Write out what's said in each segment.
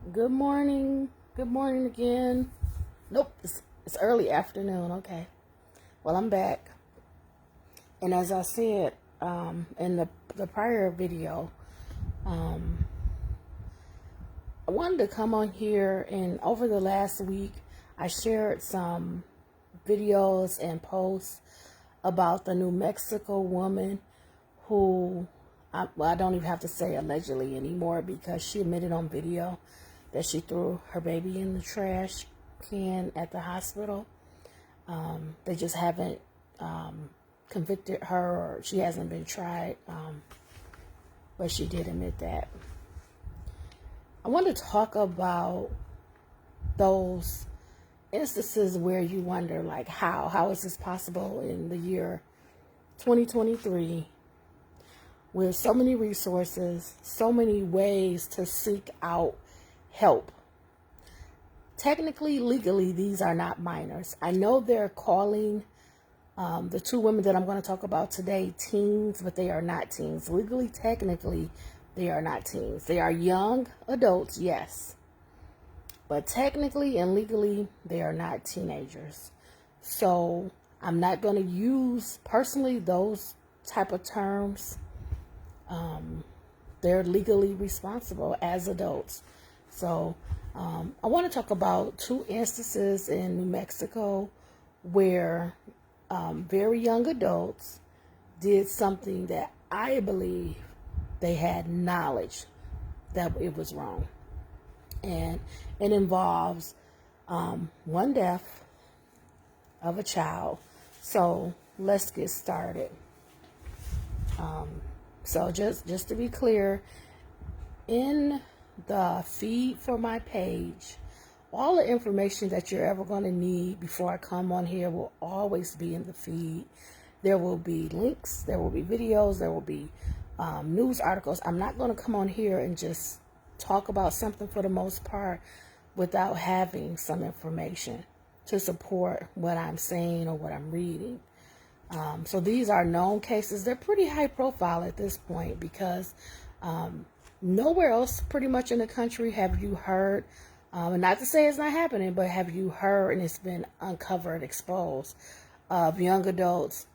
Good morning. Good morning again. Nope, it's early afternoon. Okay. Well, I'm back. And as I said in the prior video, I wanted to come on here, and over the last week, I shared some videos and posts about the New Mexico woman who, I don't even have to say allegedly anymore, because she admitted on video that she threw her baby in the trash can at the hospital. They just haven't convicted her, or she hasn't been tried, but she did admit that. I want to talk about those instances where you wonder, like, how is this possible in the year 2023, with so many resources, so many ways to seek out help. Technically, legally, these are not minors. I know they're calling the two women that I'm going to talk about today teens, but they are not teens. Legally, technically, they are not teens. They are young adults, yes. But technically and legally, they are not teenagers. So I'm not going to use, personally, those type of terms. They're legally responsible as adults. So I want to talk about two instances in New Mexico where very young adults did something that I believe they had knowledge that it was wrong. And it involves one death of a child. So let's get started. So just to be clear, in the feed for my page, all the information that you're ever going to need before I come on here will always be in the feed. There will be links, there will be videos, there will be news articles. I'm not going to come on here and just talk about something for the most part without having some information to support what I'm saying or what I'm reading. So these are known cases. They're pretty high profile at this point, because nowhere else pretty much in the country have you heard, and not to say it's not happening, but have you heard and it's been uncovered, exposed, of young adults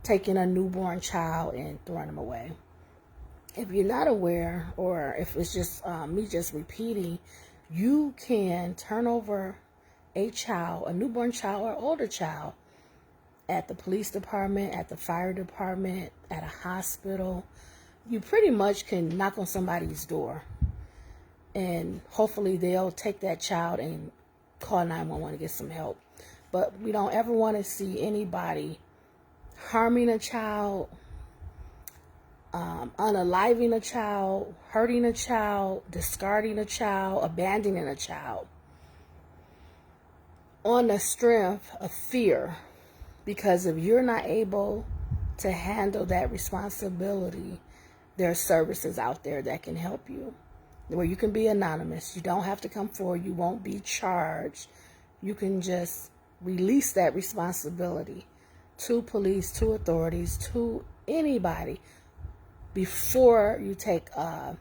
taking a newborn child and throwing them away. If you're not aware, or if it's just me just repeating, you can turn over a child, a newborn child or older child, at the police department, at the fire department, at a hospital. You pretty much can knock on somebody's door, and hopefully they'll take that child and call 911 to get some help. But we don't ever want to see anybody harming a child, unaliving a child, hurting a child, discarding a child, abandoning a child on the strength of fear. Because if you're not able to handle that responsibility, there are services out there that can help you, where you can be anonymous. You don't have to come forward. You won't be charged. You can just release that responsibility to police, to authorities, to anybody, before you take a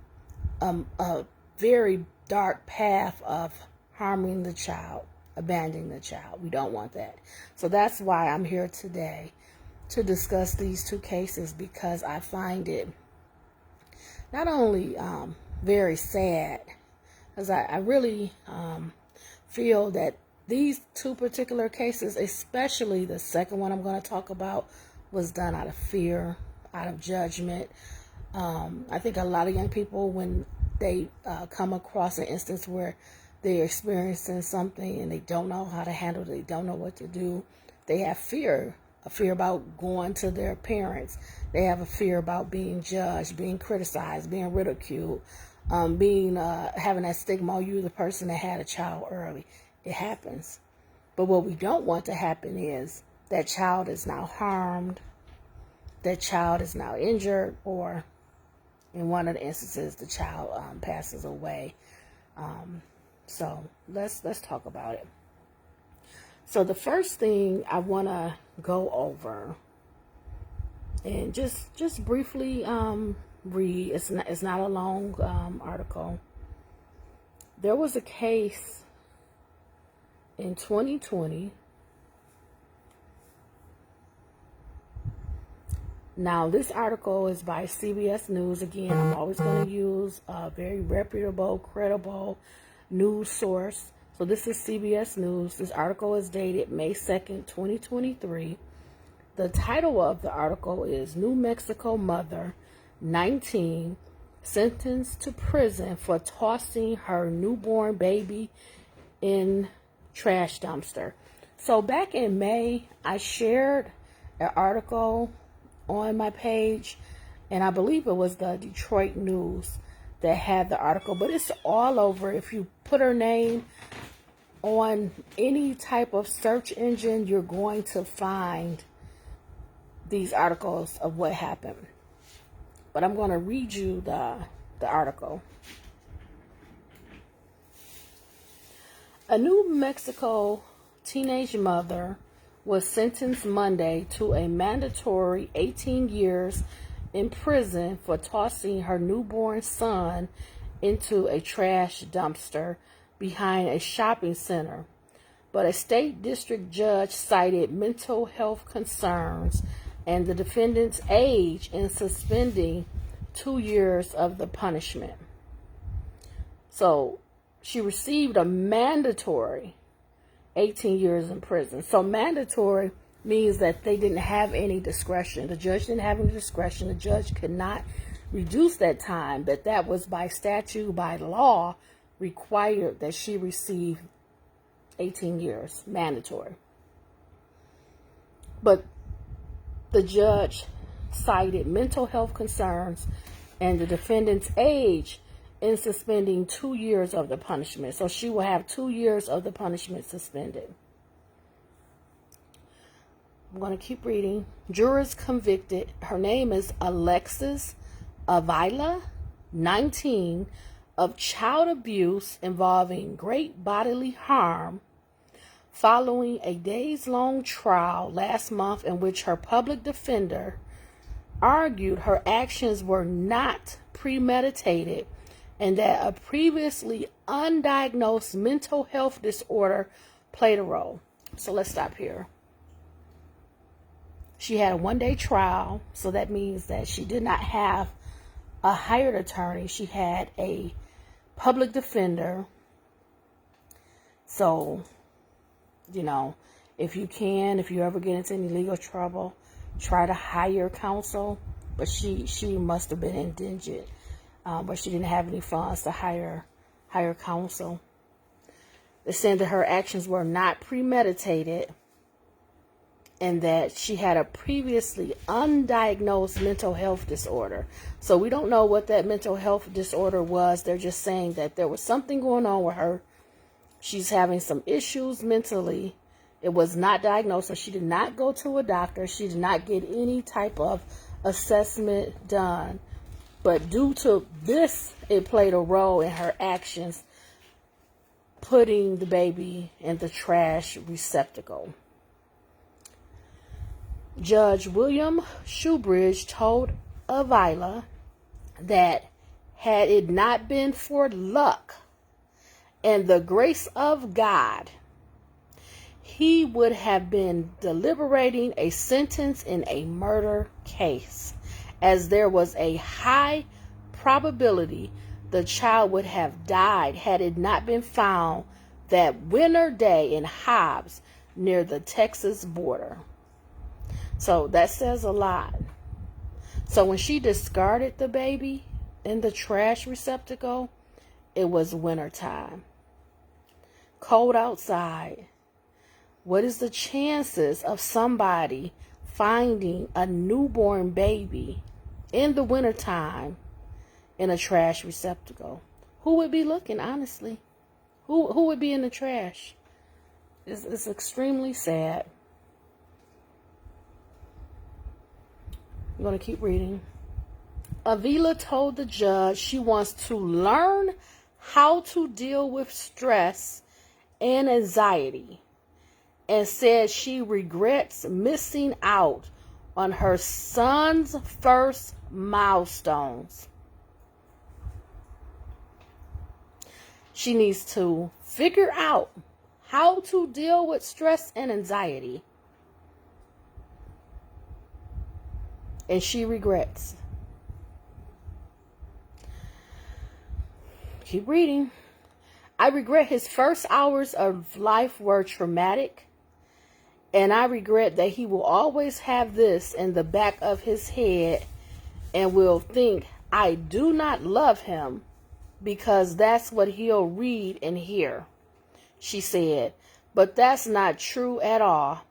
very dark path of harming the child, abandoning the child. We don't want that. So that's why I'm here today, to discuss these two cases, because I find it not only very sad, because I really feel that these two particular cases, especially the second one I'm going to talk about, was done out of fear, out of judgment. I think a lot of young people, when they come across an instance where they're experiencing something and they don't know how to handle it, they don't know what to do, they have fear, a fear about going to their parents. They have a fear about being judged, being criticized, being ridiculed, having that stigma, oh, you're the person that had a child early. It happens. But what we don't want to happen is that child is now harmed, that child is now injured, or in one of the instances, the child passes away. So let's talk about it. So the first thing I want to go over, and just briefly read. It's not a long article. There was a case in 2020. Now, this article is by CBS News. Again, I'm always going to use a very reputable, credible news source. So this is CBS News. This article is dated May 2nd, 2023. The title of the article is New Mexico Mother, 19, sentenced to prison for tossing her newborn baby in trash dumpster. So back in May, I shared an article on my page, and I believe it was the Detroit News that had the article, but it's all over. If you put her name on any type of search engine, you're going to find these articles of what happened. But I'm going to read you the article. A New Mexico teenage mother was sentenced Monday to a mandatory 18 years in prison for tossing her newborn son into a trash dumpster behind a shopping center. But a state district judge cited mental health concerns and the defendant's age in suspending 2 years of the punishment. So she received a mandatory 18 years in prison. So mandatory means that they didn't have any discretion. The judge didn't have any discretion. The judge could not reduce that time, but that was by statute, by law, required that she receive 18 years, mandatory. But the judge cited mental health concerns and the defendant's age in suspending 2 years of the punishment. So she will have 2 years of the punishment suspended. I'm going to keep reading. Jurors convicted. Her name is Alexis Avila, 19, of child abuse involving great bodily harm following a days-long trial last month in which her public defender argued her actions were not premeditated and that a previously undiagnosed mental health disorder played a role. So let's stop here. She had a one-day trial, so that means that she did not have a hired attorney. She had a public defender. So, if you ever get into any legal trouble, try to hire counsel. But she must have been indigent. But she didn't have any funds to hire counsel. They said that her actions were not premeditated and that she had a previously undiagnosed mental health disorder. So we don't know what that mental health disorder was. They're just saying that there was something going on with her. She's having some issues mentally. It was not diagnosed, so she did not go to a doctor. She did not get any type of assessment done. But due to this, it played a role in her actions, putting the baby in the trash receptacle. Judge William Shoebridge told Avila that had it not been for luck and the grace of God, he would have been deliberating a sentence in a murder case, as there was a high probability the child would have died had it not been found that winter day in Hobbs near the Texas border. So that says a lot. So when she discarded the baby in the trash receptacle, it was wintertime. Cold outside. What is the chances of somebody finding a newborn baby in the wintertime in a trash receptacle? Who would be looking, honestly? Who would be in the trash? It's extremely sad. I'm going to keep reading. Avila told the judge she wants to learn how to deal with stress and anxiety, and said she regrets missing out on her son's first milestones. She needs to figure out how to deal with stress and anxiety. And she regrets. Keep reading. I regret his first hours of life were traumatic, and I regret that he will always have this in the back of his head and will think I do not love him because that's what he'll read and hear, she said. But that's not true at all.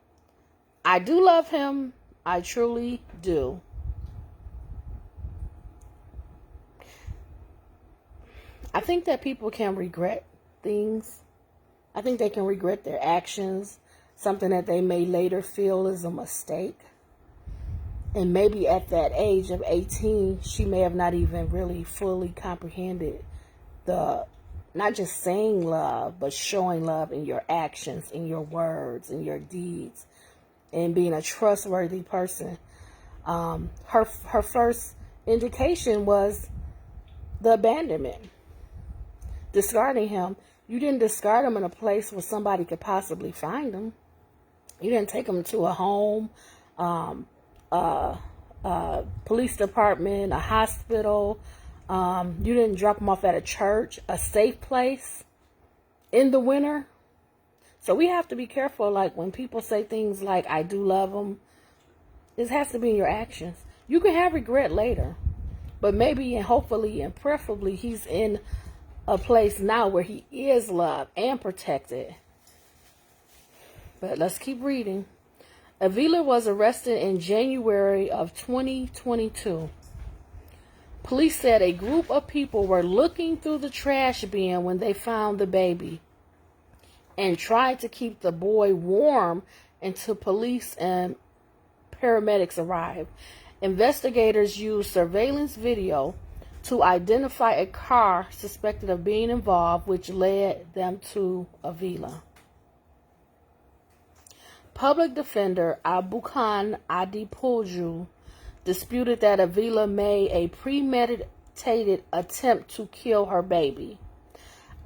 I do love him. I truly do. I think that people can regret things. I think they can regret their actions, something that they may later feel is a mistake. And maybe at that age of 18, she may have not even really fully comprehended the, not just saying love, but showing love in your actions, in your words, in your deeds, and being a trustworthy person. Her first indication was the abandonment. Discarding him. You didn't discard him in a place where somebody could possibly find him. You didn't take him to a home, police department, a hospital. You didn't drop him off at a church, a safe place in the winter. So we have to be careful. Like when people say things like, I do love him, this has to be in your actions. You can have regret later, but maybe and hopefully and preferably he's in a place now where he is loved and protected. But let's keep reading. Avila was arrested in January of 2022. Police said a group of people were looking through the trash bin when they found the baby and tried to keep the boy warm until police and paramedics arrived. Investigators used surveillance video to identify a car suspected of being involved, which led them to Avila. Public defender Abukan Adepoju disputed that Avila made a premeditated attempt to kill her baby.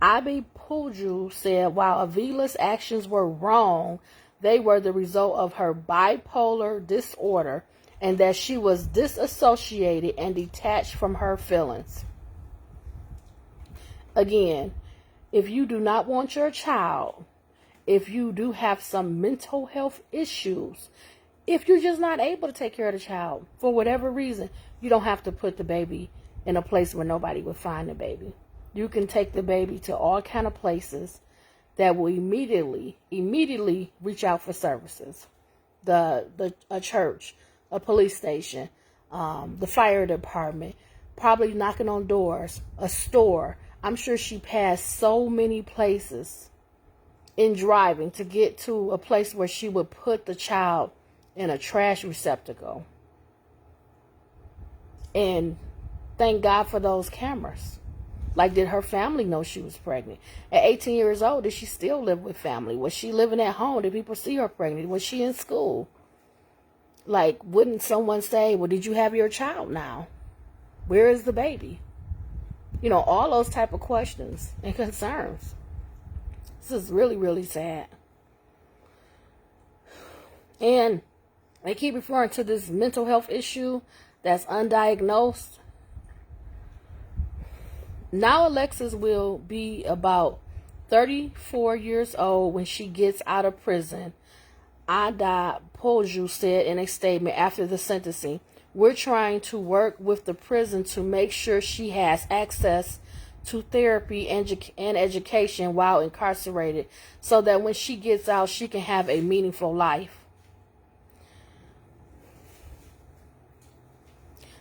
Adepoju said while Avila's actions were wrong, they were the result of her bipolar disorder and that she was disassociated and detached from her feelings. Again, if you do not want your child, if you do have some mental health issues, if you're just not able to take care of the child for whatever reason, you don't have to put the baby in a place where nobody would find the baby. You can take the baby to all kind of places that will immediately reach out for services. A church, a police station, the fire department, probably knocking on doors, a store. I'm sure she passed so many places in driving to get to a place where she would put the child in a trash receptacle. And thank God for those cameras. Like, did her family know she was pregnant? At 18 years old, did she still live with family? Was she living at home? Did people see her pregnant? Was she in school? Like, wouldn't someone say, well, did you have your child now? Where is the baby? You know, all those type of questions and concerns. This is really, really sad. And they keep referring to this mental health issue that's undiagnosed. Now Alexis will be about 34 years old when she gets out of prison. Adepoju said in a statement after the sentencing, "We're trying to work with the prison to make sure she has access to therapy and education while incarcerated so that when she gets out, she can have a meaningful life."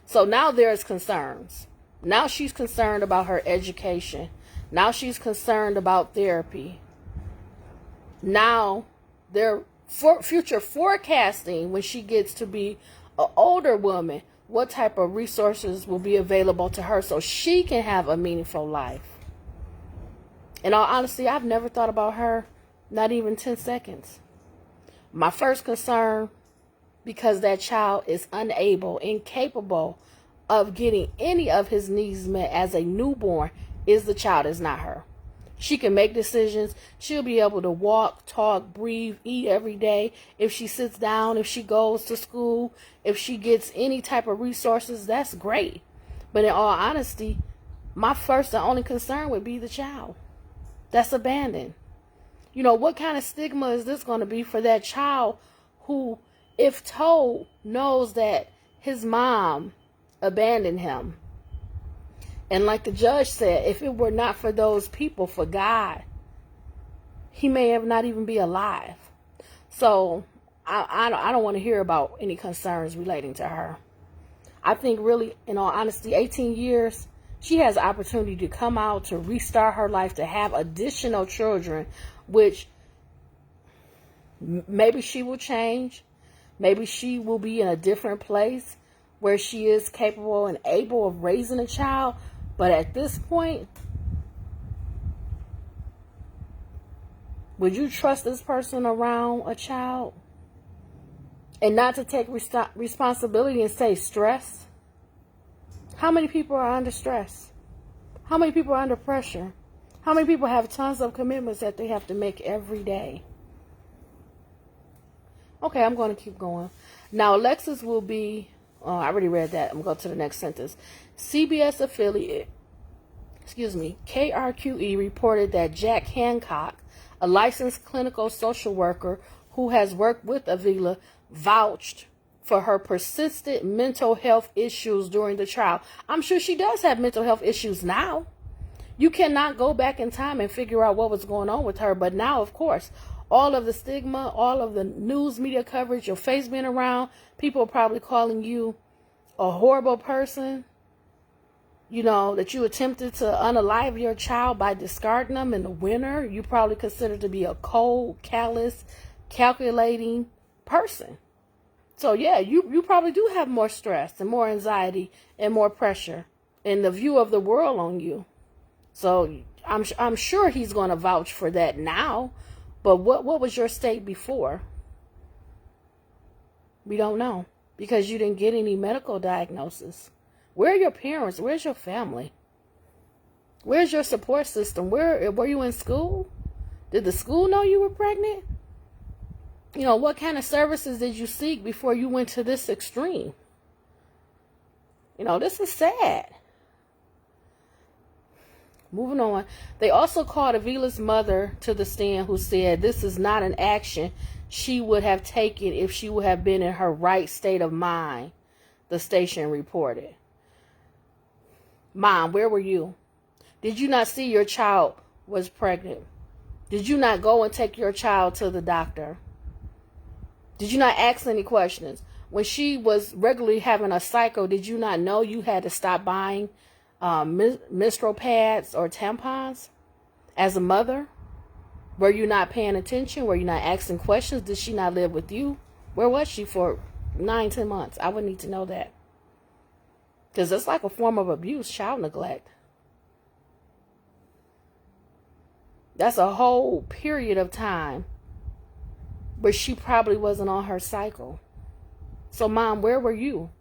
So now there's concerns. Now she's concerned about her education. Now she's concerned about therapy. Now they're future forecasting when she gets to be an older woman, what type of resources will be available to her so she can have a meaningful life. In all honesty, I've never thought about her, not even 10 seconds. My first concern, because that child is unable, incapable of getting any of his needs met as a newborn, is the child, is not her. She can make decisions. She'll be able to walk, talk, breathe, eat every day. If she sits down, if she goes to school, if she gets any type of resources, that's great. But in all honesty, my first and only concern would be the child that's abandoned. What kind of stigma is this going to be for that child who, if told, knows that his mom abandoned him? And like the judge said, if it were not for those people, for God, he may have not even be alive. So I don't want to hear about any concerns relating to her. I think really, in all honesty, 18 years, she has the opportunity to come out, to restart her life, to have additional children, which maybe she will change. Maybe she will be in a different place where she is capable and able of raising a child. But at this point, would you trust this person around a child? And not to take responsibility and stay stressed? How many people are under stress? How many people are under pressure? How many people have tons of commitments that they have to make every day? Okay, I'm going to keep going. Now, Alexis will be, I already read that. I'm going to go to the next sentence. CBS affiliate, KRQE reported that Jack Hancock, a licensed clinical social worker who has worked with Avila, vouched for her persistent mental health issues during the trial. I'm sure she does have mental health issues now. You cannot go back in time and figure out what was going on with her. But now, of course, all of the stigma, all of the news media coverage, your face being around, people are probably calling you a horrible person. That you attempted to unalive your child by discarding them in the winter. You probably considered to be a cold, callous, calculating person. So yeah, you probably do have more stress and more anxiety and more pressure and the view of the world on you. So I'm sure he's going to vouch for that now. But what was your state before? We don't know, because you didn't get any medical diagnosis. Where are your parents? Where's your family? Where's your support system? Were you in school? Did the school know you were pregnant? What kind of services did you seek before you went to this extreme? This is sad. Moving on. They also called Avila's mother to the stand, who said this is not an action she would have taken if she would have been in her right state of mind, the station reported. Mom, where were you? Did you not see your child was pregnant? Did you not go and take your child to the doctor? Did you not ask any questions? When she was regularly having a cycle, did you not know you had to stop buying menstrual pads or tampons as a mother? Were you not paying attention? Were you not asking questions? Did she not live with you? Where was she for 9-10 months? I would need to know that. Because it's like a form of abuse, child neglect. That's a whole period of time where she probably wasn't on her cycle. So, Mom, where were you?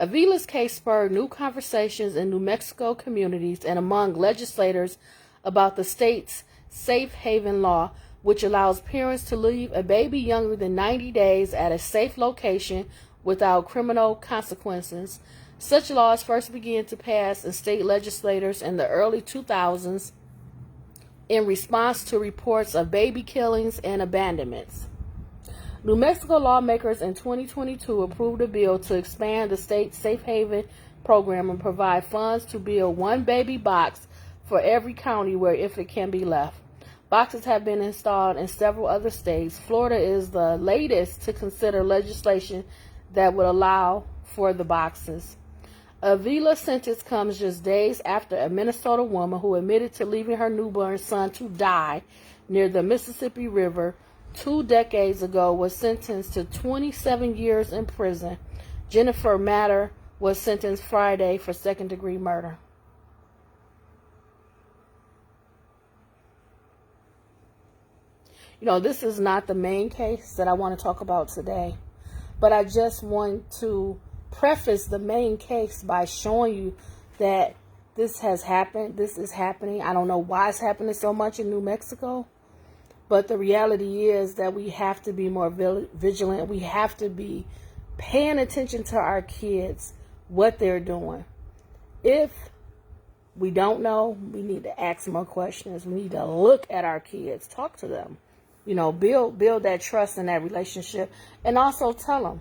Avila's case spurred new conversations in New Mexico communities and among legislators about the state's safe haven law, which allows parents to leave a baby younger than 90 days at a safe location without criminal consequences. Such laws first began to pass in state legislatures in the early 2000s in response to reports of baby killings and abandonments. New Mexico lawmakers in 2022 approved a bill to expand the state's safe haven program and provide funds to build one baby box for every county where infant can be left. Boxes have been installed in several other states. Florida is the latest to consider legislation that would allow for the boxes. Avila's sentence comes just days after a Minnesota woman who admitted to leaving her newborn son to die near the Mississippi River 2 decades ago was sentenced to 27 years in prison. Jennifer Matter was sentenced Friday for second-degree murder. This is not the main case that I want to talk about today, but I just want to preface the main case by showing you that this has happened. This is happening. I don't know why it's happening so much in New Mexico. But the reality is that we have to be more vigilant. We have to be paying attention to our kids, what they're doing. If we don't know, we need to ask more questions. We need to look at our kids, talk to them, build that trust in that relationship. And also tell them,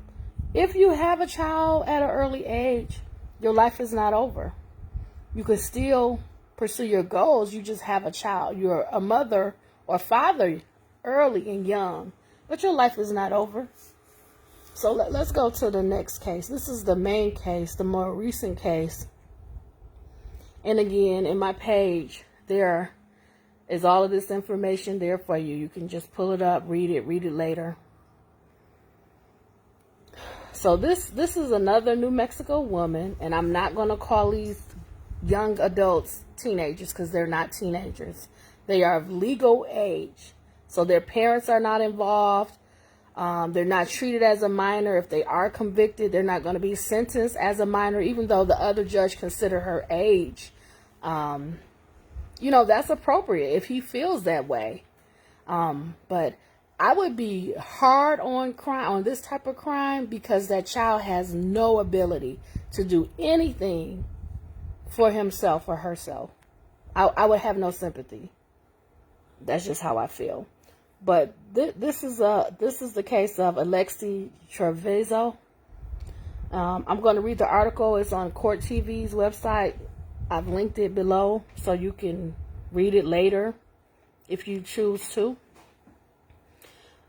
if you have a child at an early age, your life is not over. You can still pursue your goals. You just have a child. You're a mother or father early and young, but your life is not over. So let's go to the next case. This is the main case, the more recent case. And again, in my page, there is all of this information there for you. You can just pull it up, read it later. So this is another New Mexico woman, and I'm not going to call these young adults teenagers because they're not teenagers. They are of legal age. So their parents are not involved. They're not treated as a minor. If they are convicted, they're not going to be sentenced as a minor, even though the other judge consider her age. That's appropriate if he feels that way. But I would be hard on this type of crime because that child has no ability to do anything for himself or herself. I would have no sympathy. That's just how I feel. But this is the case of Alexis Trevizo. I'm going to read the article. It's on Court TV's website. I've linked it below so you can read it later if you choose to.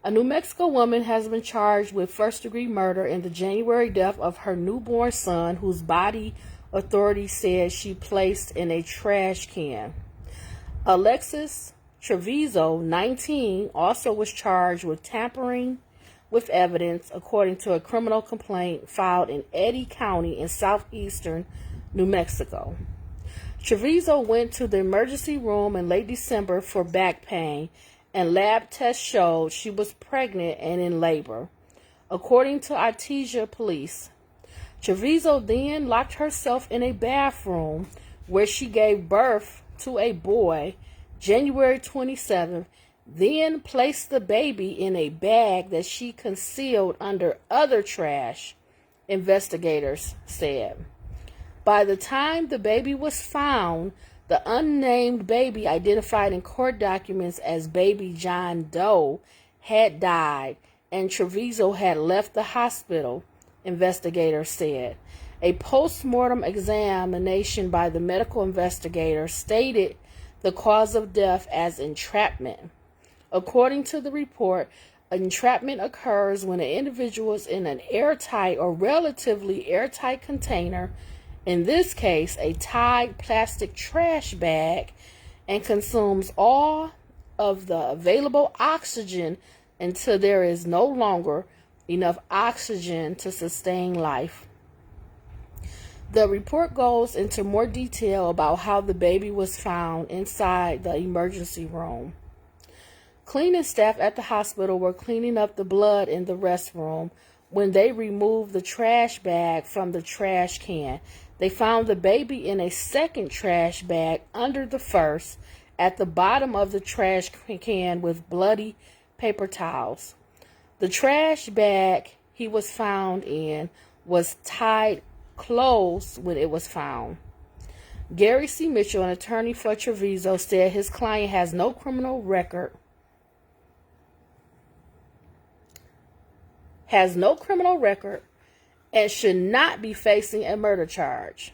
A New Mexico woman has been charged with first-degree murder in the January death of her newborn son, whose body authorities said she placed in a trash can. Alexis Trevizo, 19, also was charged with tampering with evidence, according to a criminal complaint filed in Eddy County in southeastern New Mexico. Trevizo went to the emergency room in late December for back pain, and lab tests showed she was pregnant and in labor. According to Artesia police, Trevizo then locked herself in a bathroom where she gave birth to a boy January 27th, then placed the baby in a bag that she concealed under other trash, investigators said. By the time the baby was found, the unnamed baby, identified in court documents as baby John Doe, had died, and Trevizo had left the hospital, investigators said. A post-mortem examination by the medical investigator stated the cause of death as entrapment. According to the report, entrapment occurs when an individual is in an airtight or relatively airtight container, in this case a tied plastic trash bag, and consumes all of the available oxygen until there is no longer enough oxygen to sustain life. The report goes into more detail about how the baby was found inside the emergency room. Cleaning staff at the hospital were cleaning up the blood in the restroom when they removed the trash bag from the trash can. They found the baby in a second trash bag under the first, at the bottom of the trash can with bloody paper towels. The trash bag he was found in was tied closed when it was found. Gary C. Mitchell, an attorney for Trevizo, said his client has no criminal record, and should not be facing a murder charge.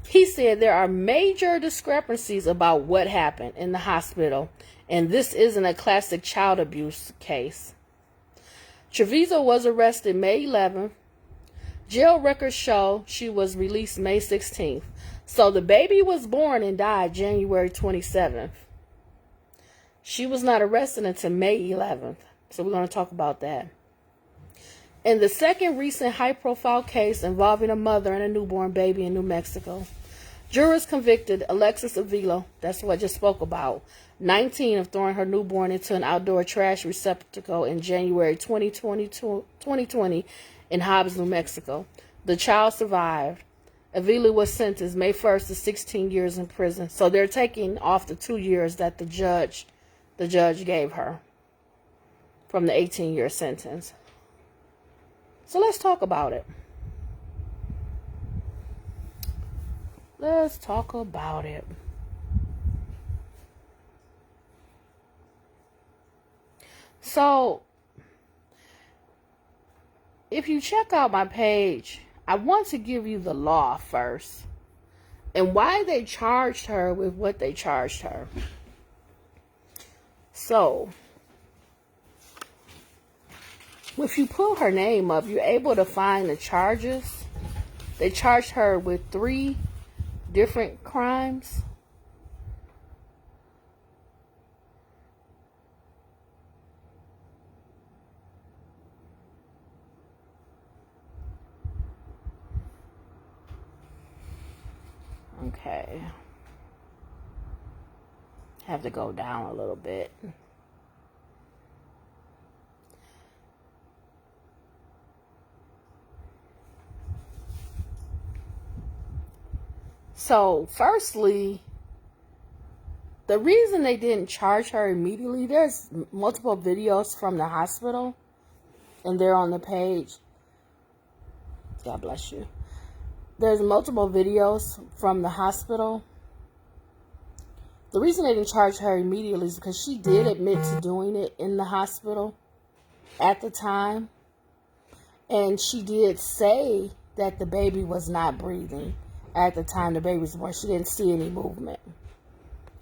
He said there are major discrepancies about what happened in the hospital, and this isn't a classic child abuse case. Trevizo was arrested May 11th. Jail records show she was released May 16th. So the baby was born and died January 27th. She was not arrested until May 11th. So we're going to talk about that. In the second recent high-profile case involving a mother and a newborn baby in New Mexico, jurors convicted Alexis Avila, that's what I just spoke about, 19, of throwing her newborn into an outdoor trash receptacle in January 2020 in Hobbs, New Mexico. The child survived. Avila was sentenced May 1st to 16 years in prison. So they're taking off the 2 years that the judge gave her from the 18-year sentence. So let's talk about it. Let's talk about it. So, if you check out my page, I want to give you the law first and why they charged her with what they charged her. So, if you pull her name up, you're able to find the charges. They charged her with 3 different crimes. Okay. Have to go down a little bit. So, firstly, the reason they didn't charge her immediately, there's multiple videos from the hospital, and they're on the page. God bless you. There's multiple videos from the hospital. The reason they didn't charge her immediately is because she did admit to doing it in the hospital at the time. And she did say that the baby was not breathing at the time the baby was born. She didn't see any movement.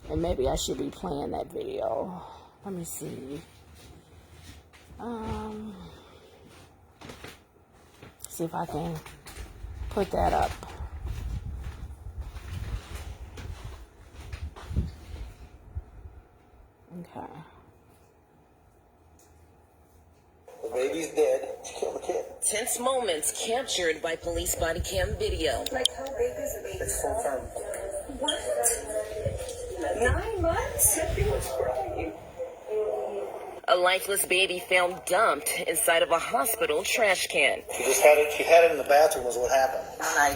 And maybe I should be playing that video. Let me see. See if I can put that up. Okay. The baby's dead. She killed the kid. Tense moments captured by police body cam video. Like, how big is the baby? It's full term. What? 9 months? Everyone's crying. A lifeless baby found dumped inside of a hospital trash can. She just had it. She had it in the bathroom. Was what happened. When I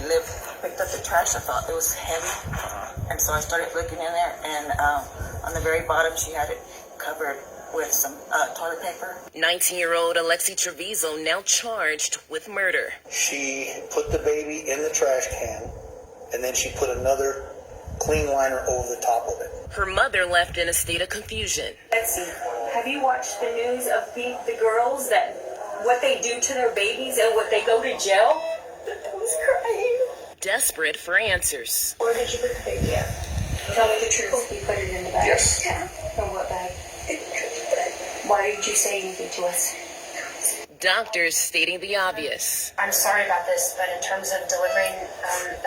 picked up the trash, I thought it was heavy. And so I started looking in there, and on the very bottom, she had it covered with some toilet paper. 19-year-old Alexis Trevizo now charged with murder. She put the baby in the trash can, and then she put another clean liner over the top of it. Her mother left in a state of confusion. Alexis, have you watched the news of the girls, that what they do to their babies and what they go to jail? I was crying. Desperate for answers. Where did you put the baby at? Tell me the truth. You put it in the bag? Yes. Yeah. From what bag? Why didn't you say anything to us? Doctors stating the obvious. I'm sorry about this, but in terms of delivering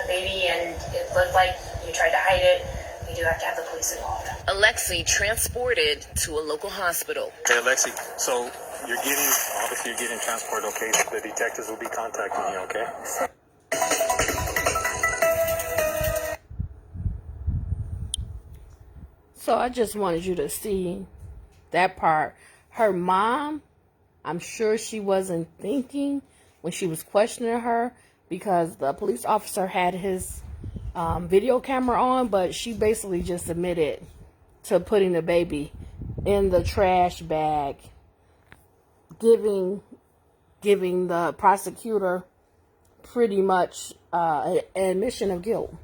a baby and it looked like you tried to hide it, we do have to have the police involved. Alexis transported to a local hospital. Hey, Alexi, so obviously you're getting transported, okay? The detectives will be contacting you, okay? So I just wanted you to see that part. Her mom, I'm sure she wasn't thinking when she was questioning her, because the police officer had his video camera on, but she basically just admitted to putting the baby in the trash bag, giving the prosecutor pretty much an admission of guilt.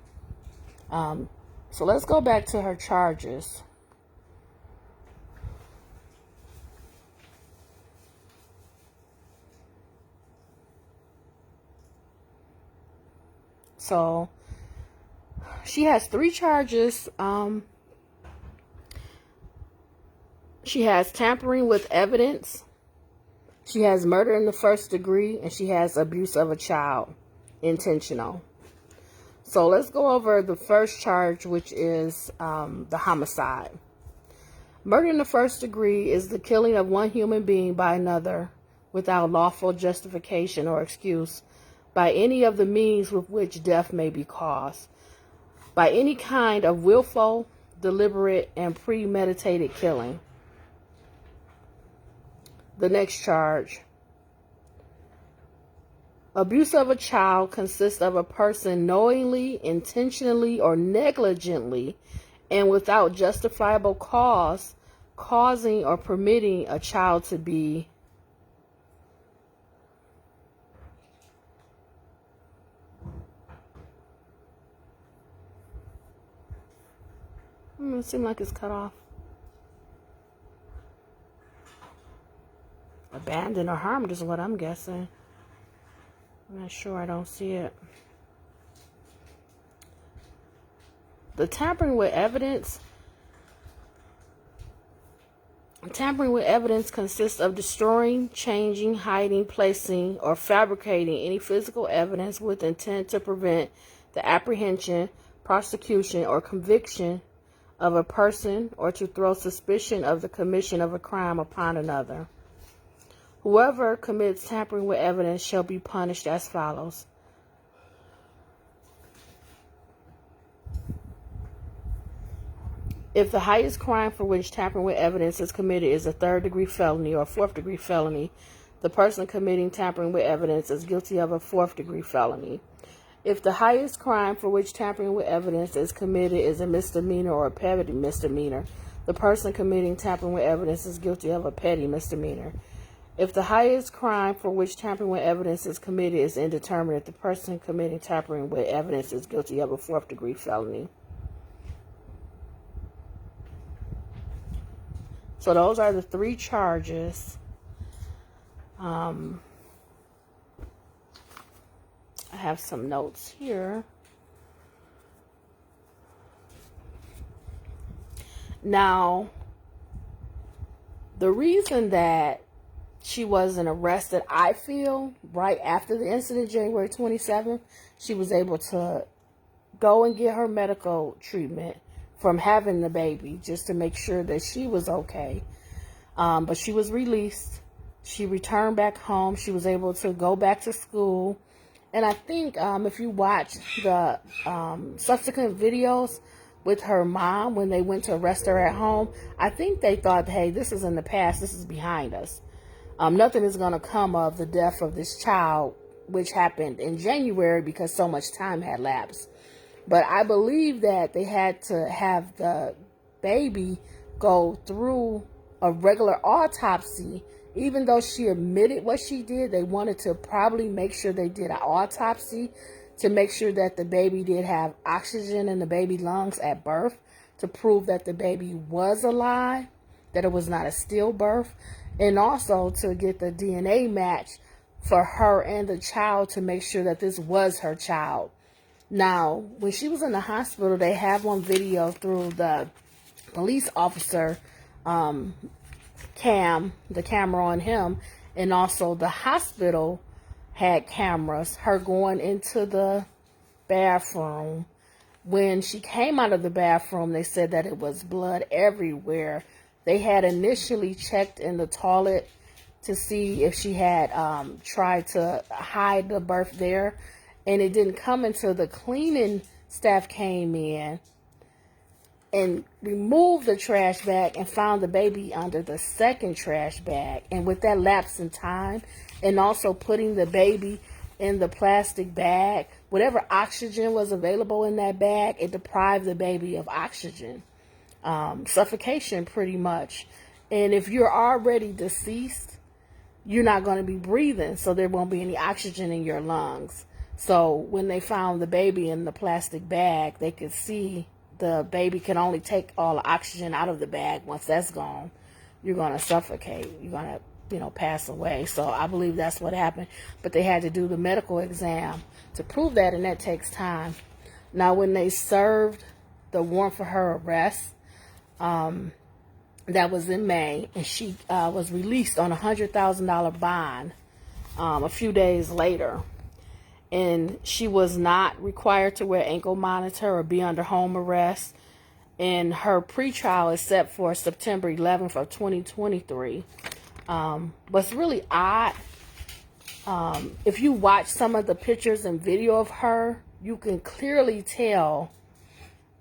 So let's go back to her charges. So she has 3 charges. She has tampering with evidence. She has murder in the first degree, and she has abuse of a child, intentional. So let's go over the first charge, which is the homicide. Murder in the first degree is the killing of one human being by another without lawful justification or excuse, by any of the means with which death may be caused, by any kind of willful, deliberate, and premeditated killing. The next charge Abuse of a child consists of a person knowingly, intentionally, or negligently, and without justifiable cause, causing or permitting a child to be it seems like it's cut off. Abandoned or harmed is what I'm guessing. I'm not sure. I don't see it. The tampering with evidence. Tampering with evidence consists of destroying, changing, hiding, placing, or fabricating any physical evidence with intent to prevent the apprehension, prosecution, or conviction of a person or to throw suspicion of the commission of a crime upon another. Whoever commits tampering with evidence shall be punished as follows. If the highest crime for which tampering with evidence is committed is a third-degree felony or a fourth-degree felony, the person committing tampering with evidence is guilty of a fourth-degree felony. If the highest crime for which tampering with evidence is committed is a misdemeanor or a petty misdemeanor, the person committing tampering with evidence is guilty of a petty misdemeanor. If the highest crime for which tampering with evidence is committed is indeterminate, the person committing tampering with evidence is guilty of a fourth-degree felony. So those are the three charges. I have some notes here. Now, the reason that she wasn't arrested, I feel, right after the incident, January 27th, she was able to go and get her medical treatment from having the baby, just to make sure that she was okay. But she was released. She returned back home. She was able to go back to school. And I think if you watch the subsequent videos with her mom when they went to arrest her at home, I think they thought, hey, this is in the past. This is behind us. Nothing is going to come of the death of this child, which happened in January because so much time had lapsed. But I believe that they had to have the baby go through a regular autopsy. Even though she admitted what she did, they wanted to probably make sure they did an autopsy to make sure that the baby did have oxygen in the baby lungs at birth, to prove that the baby was alive, that it was not a stillbirth, and also to get the DNA match for her and the child to make sure that this was her child. Now, when she was in the hospital, they have on video through the police officer the camera on him, and also the hospital had cameras, her going into the bathroom. When she came out of the bathroom, they said that it was blood everywhere. They had initially checked in the toilet to see if she had tried to hide the birth there. And it didn't come until the cleaning staff came in and removed the trash bag and found the baby under the second trash bag. And with that lapse in time, and also putting the baby in the plastic bag, whatever oxygen was available in that bag, it deprived the baby of oxygen. Suffocation, pretty much. And if you're already deceased, you're not going to be breathing, so there won't be any oxygen in your lungs. So when they found the baby in the plastic bag, they could see the baby can only take all the oxygen out of the bag. Once that's gone, you're going to suffocate. You're going to, pass away. So I believe that's what happened. But they had to do the medical exam to prove that, and that takes time. Now, when they served the warrant for her arrest, that was in May, and she was released on a $100,000 bond a few days later. And she was not required to wear ankle monitor or be under home arrest. And her pretrial is set for September 11th of 2023. What's really odd, if you watch some of the pictures and video of her, you can clearly tell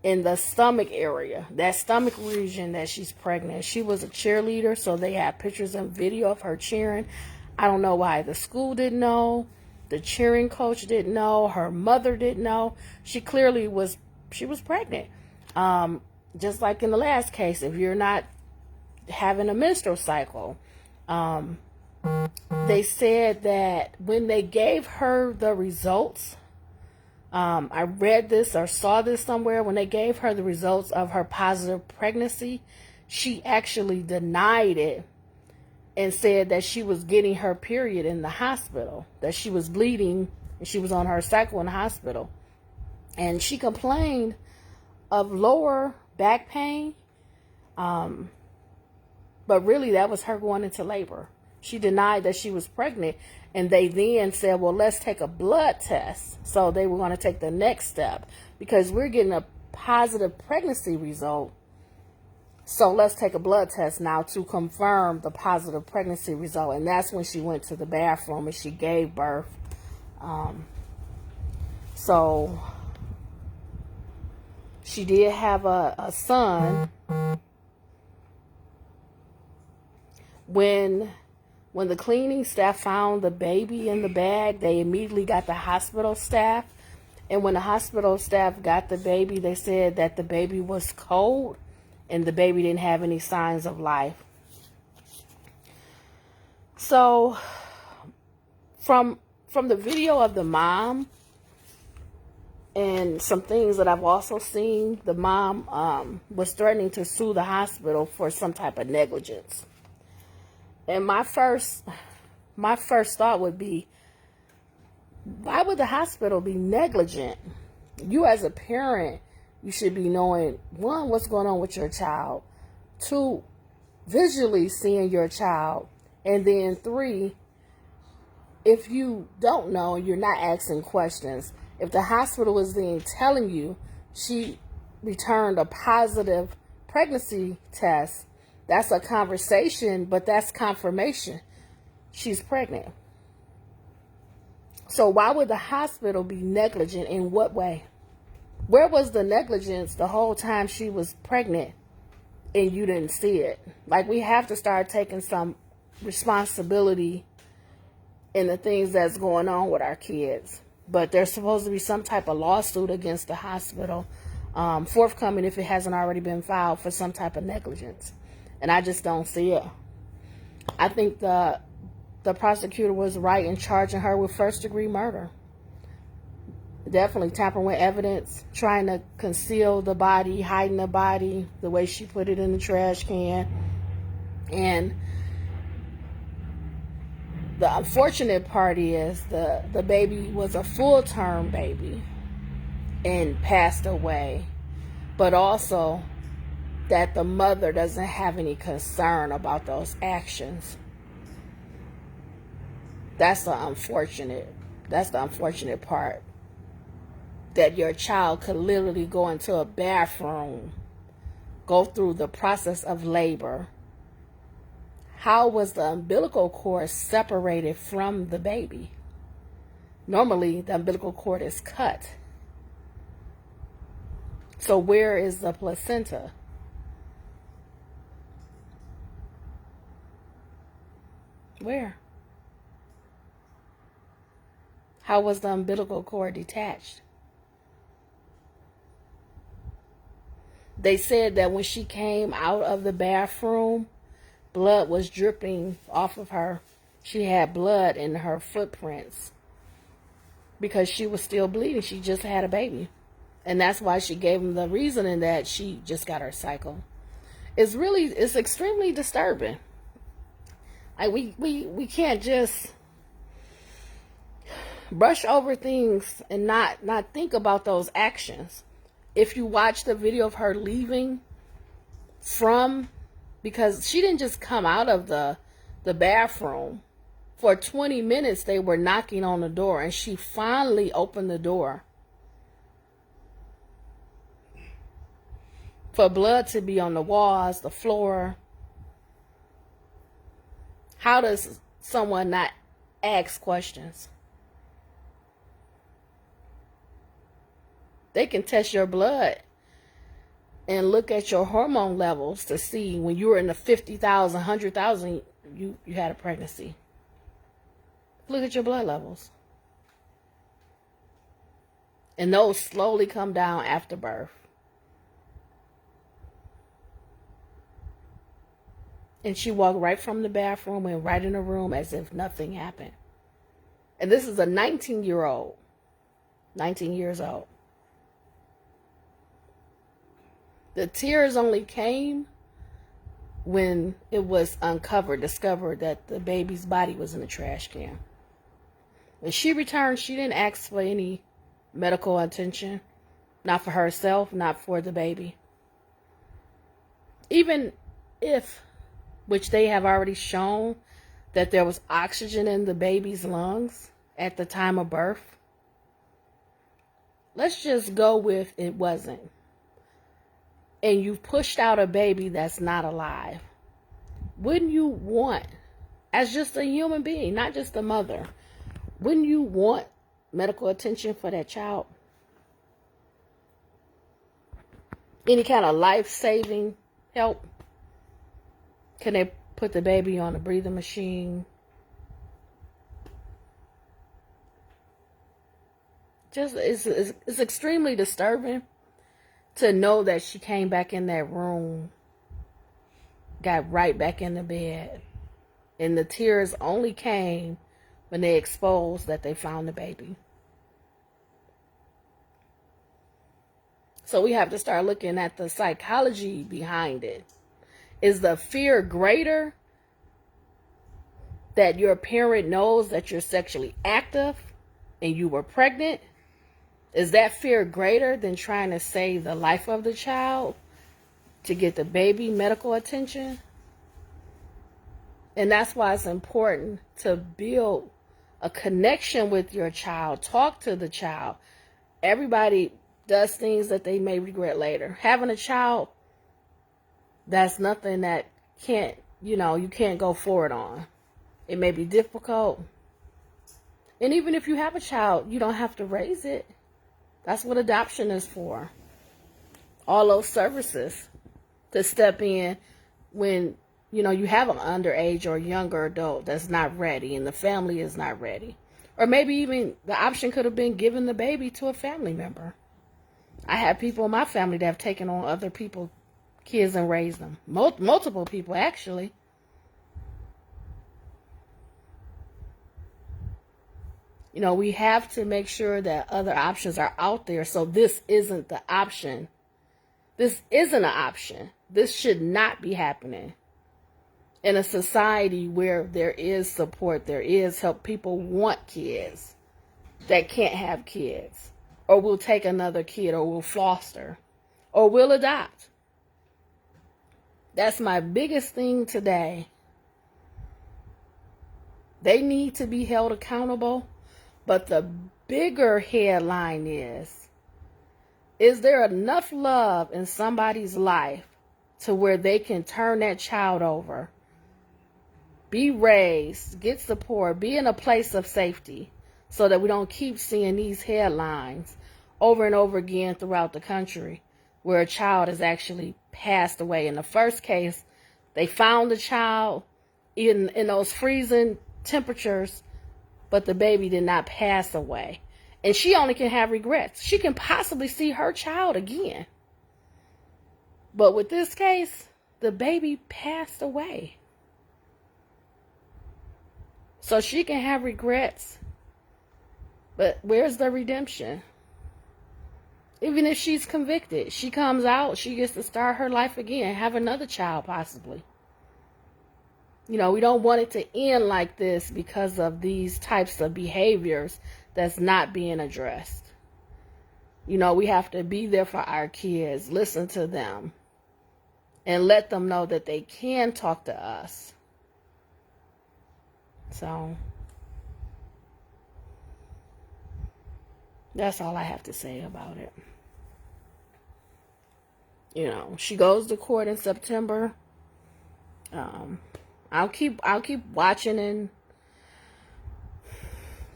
in the stomach area, that stomach region, that she's pregnant. She was a cheerleader, so they have pictures and video of her cheering. I don't know why the school didn't know. The cheering coach didn't know. Her mother didn't know. She clearly was pregnant. Just like in the last case, if you're not having a menstrual cycle, they said that when they gave her the results, I read this or saw this somewhere, when they gave her the results of her positive pregnancy, she actually denied it and said that she was getting her period in the hospital, that she was bleeding and she was on her cycle in the hospital. And she complained of lower back pain, but really that was her going into labor. She denied that she was pregnant, and they then said, well, let's take a blood test. So they were going to take the next step because we're getting a positive pregnancy result. So let's take a blood test now to confirm the positive pregnancy result. And that's when she went to the bathroom and she gave birth. So she did have a son. When the cleaning staff found the baby in the bag, they immediately got the hospital staff. And when the hospital staff got the baby, they said that the baby was cold and the baby didn't have any signs of life. So from the video of the mom and some things that I've also seen, the mom was threatening to sue the hospital for some type of negligence. And my first thought would be, why would the hospital be negligent? You as a parent, you should be knowing, one, what's going on with your child, two, visually seeing your child, and then three, if you don't know, you're not asking questions. If the hospital is then telling you she returned a positive pregnancy test, that's a conversation, but that's confirmation she's pregnant. So why would the hospital be negligent? In what way? Where was the negligence the whole time she was pregnant and you didn't see it? Like, we have to start taking some responsibility in the things that's going on with our kids. But there's supposed to be some type of lawsuit against the hospital, forthcoming if it hasn't already been filed, for some type of negligence. And I just don't see it. I think the prosecutor was right in charging her with first-degree murder. Definitely tampering with evidence, trying to conceal the body, hiding the body, the way she put it in the trash can. And the unfortunate part is the baby was a full-term baby and passed away. But also that the mother doesn't have any concern about those actions. That's the unfortunate part. That your child could literally go into a bathroom, go through the process of labor. How was the umbilical cord separated from the baby? Normally, the umbilical cord is cut. So where is the placenta? Where? How was the umbilical cord detached? They said that when she came out of the bathroom, blood was dripping off of her. She had blood in her footprints because she was still bleeding. She just had a baby. And that's why she gave him the reasoning that she just got her cycle. It's extremely disturbing. Like, we can't just brush over things and not think about those actions. If you watch the video of her leaving because she didn't just come out of the bathroom. For 20 minutes, they were knocking on the door, and she finally opened the door for blood to be on the walls, the floor. How does someone not ask questions? They can test your blood and look at your hormone levels to see when you were in the 50,000, 100,000, you had a pregnancy. Look at your blood levels. And those slowly come down after birth. And she walked right from the bathroom and right in the room as if nothing happened. And this is a 19-year-old. 19 years old. The tears only came when it was discovered that the baby's body was in a trash can. When she returned, she didn't ask for any medical attention. Not for herself, not for the baby. Even if, which they have already shown, that there was oxygen in the baby's lungs at the time of birth. Let's just go with it wasn't. And you've pushed out a baby that's not alive. Wouldn't you want, as just a human being, not just a mother, wouldn't you want medical attention for that child? Any kind of life-saving help? Can they put the baby on a breathing machine? Just it's extremely disturbing to know that she came back in that room, got right back in the bed, and the tears only came when they exposed that they found the baby. So we have to start looking at the psychology behind it. Is the fear greater that your parent knows that you're sexually active and you were pregnant? Is that fear greater than trying to save the life of the child to get the baby medical attention? And that's why it's important to build a connection with your child. Talk to the child. Everybody does things that they may regret later. Having a child, that's nothing that you can't go forward on. It may be difficult. And even if you have a child, you don't have to raise it. That's what adoption is for. All those services to step in when, you have an underage or younger adult that's not ready and the family is not ready. Or maybe even the option could have been giving the baby to a family member. I have people in my family that have taken on other people's kids and raised them. Multiple people, actually. We have to make sure that other options are out there. So this isn't the option. This isn't an option. This should not be happening. In a society where there is support, there is help, people want kids that can't have kids. Or will take another kid, or will foster, or will adopt. That's my biggest thing today. They need to be held accountable. But the bigger headline is there enough love in somebody's life to where they can turn that child over, be raised, get support, be in a place of safety, so that we don't keep seeing these headlines over and over again throughout the country where a child has actually passed away. In the first case, they found the child in those freezing temperatures, but the baby did not pass away. And she only can have regrets. She can possibly see her child again. But with this case, the baby passed away. So she can have regrets. But where's the redemption? Even if she's convicted, she comes out, she gets to start her life again, have another child possibly. We don't want it to end like this because of these types of behaviors that's not being addressed. We have to be there for our kids, listen to them, and let them know that they can talk to us. So, that's all I have to say about it. She goes to court in September. I'll keep watching, and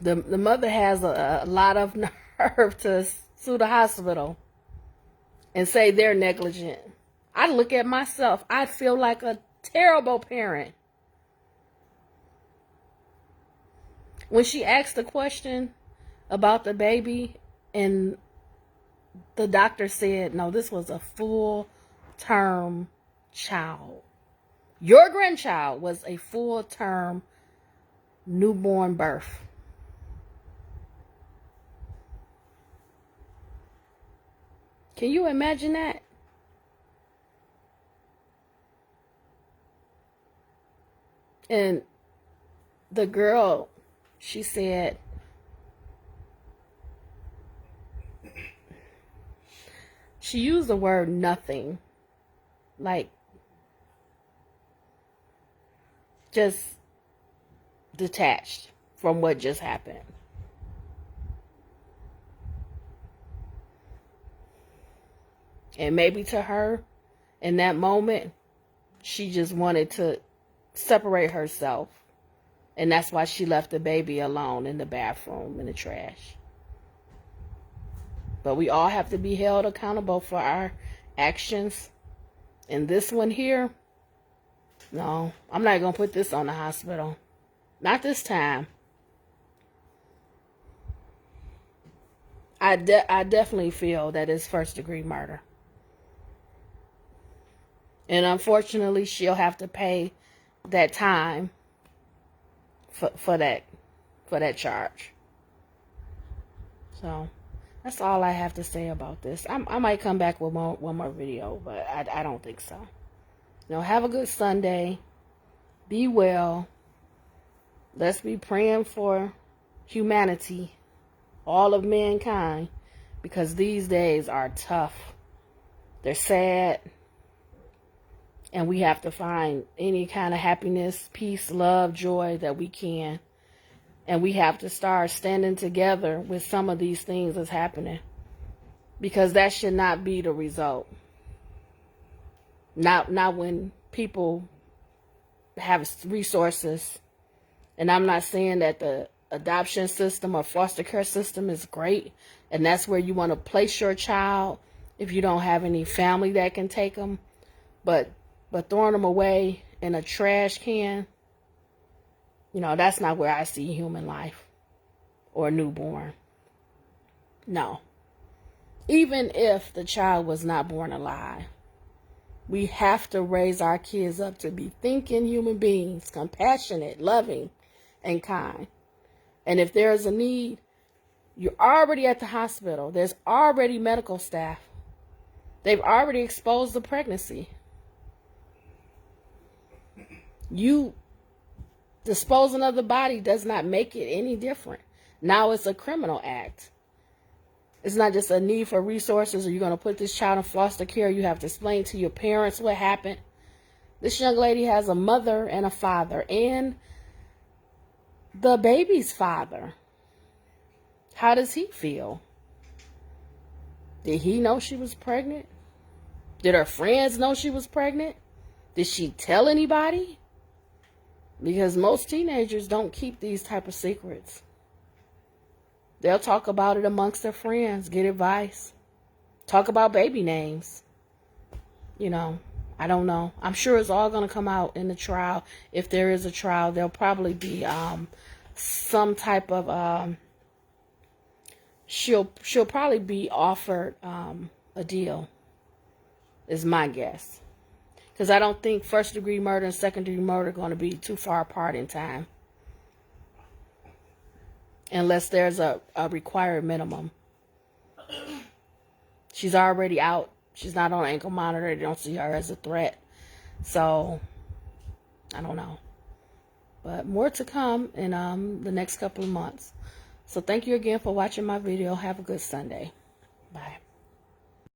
the mother has a lot of nerve to sue the hospital and say they're negligent. I look at myself. I feel like a terrible parent. When she asked the question about the baby and the doctor said, no, this was a full-term child. Your grandchild was a full-term newborn birth. Can you imagine that? And the girl, she said, she used the word nothing, like just detached from what just happened. And maybe to her, in that moment, she just wanted to separate herself. And that's why she left the baby alone in the bathroom in the trash. But we all have to be held accountable for our actions. And this one here, no, I'm not going to put this on the hospital. Not this time. I definitely feel that it's first-degree murder. And unfortunately, she'll have to pay that time for that charge. So that's all I have to say about this. I might come back with one more video, but I don't think so. Have a good Sunday. Be well. Let's be praying for humanity, all of mankind, because these days are tough. They're sad. And we have to find any kind of happiness, peace, love, joy that we can. And we have to start standing together with some of these things that's happening. Because that should not be the result. Not when people have resources. And I'm not saying that the adoption system or foster care system is great. And that's where you want to place your child if you don't have any family that can take them. But throwing them away in a trash can, that's not where I see human life or a newborn. No. Even if the child was not born alive, we have to raise our kids up to be thinking human beings, compassionate, loving, and kind. And if there is a need, you're already at the hospital. There's already medical staff. They've already exposed the pregnancy. You disposing of the body does not make it any different. Now it's a criminal act. It's not just a need for resources, or you're going to put this child in foster care. You have to explain to your parents what happened. This young lady has a mother and a father, and the baby's father. How does he feel? Did he know she was pregnant? Did her friends know she was pregnant? Did she tell anybody? Because most teenagers don't keep these type of secrets. They'll talk about it amongst their friends, get advice, talk about baby names. I don't know. I'm sure it's all going to come out in the trial. If there is a trial, there'll probably be some type of she'll probably be offered a deal, is my guess. Because I don't think first-degree murder and second-degree murder are going to be too far apart in time. Unless there's a required minimum. She's already out. She's not on ankle monitor. They don't see her as a threat. So, I don't know. But more to come in the next couple of months. So thank you again for watching my video. Have a good Sunday. Bye.